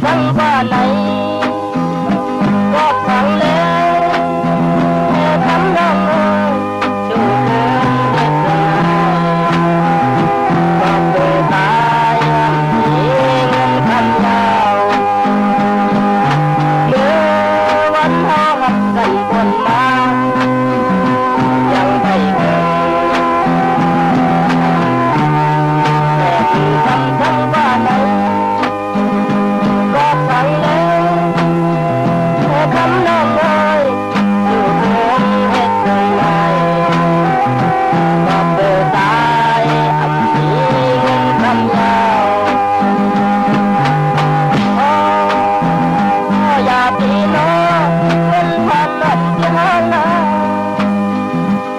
ทั้งบ้านไหนก็ฟังแล้วทำน้องชูเกินเหตุใดก็เกิดตายมีเงินคำยาวเมื่อวันหาหักกันบนมายังไม่เกิดแต่ที่ทำทั้งบ้านไหนก็ฟังแล้วทำน้องเลยอยู่เกินเหตุใดก็เกิดตายมีเงินคำยาวอย่าตีน้องเป็นพันนัดที่หางนา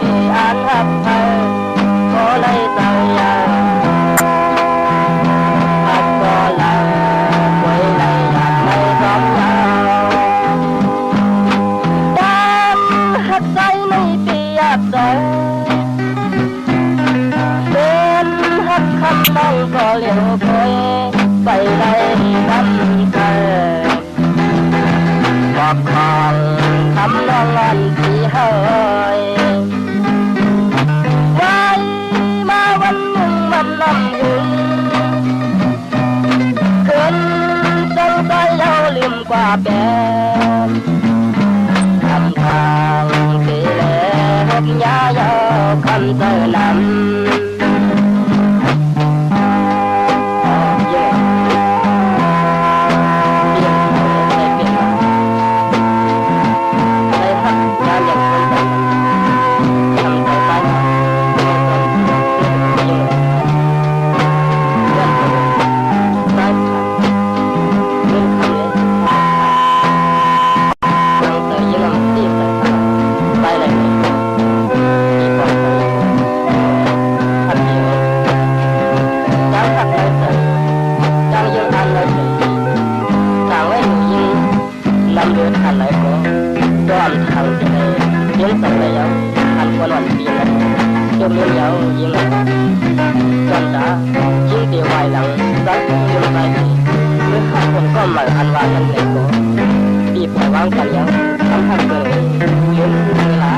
ที่อ่านหับไทยก็เลยเต่ายาวหักก็ลาไว้เลยอยากไม่ซ้ำยาวด้านหักใจไม่เปียกใจเป็นหักคำน้องก็เลี้ยวคอยไปเลยทำใจบอกคองคำน้องงอนที่เฮยไว้มาวันหนึ่งมันลำยืนขึ้นจังใจเราลืมกว่าแบนทำทางที่แลหกยายาคำเตือนนำอันว่ากันเลยก็ปีบระวังกันยังทำให้เกิดเรื่องเวลา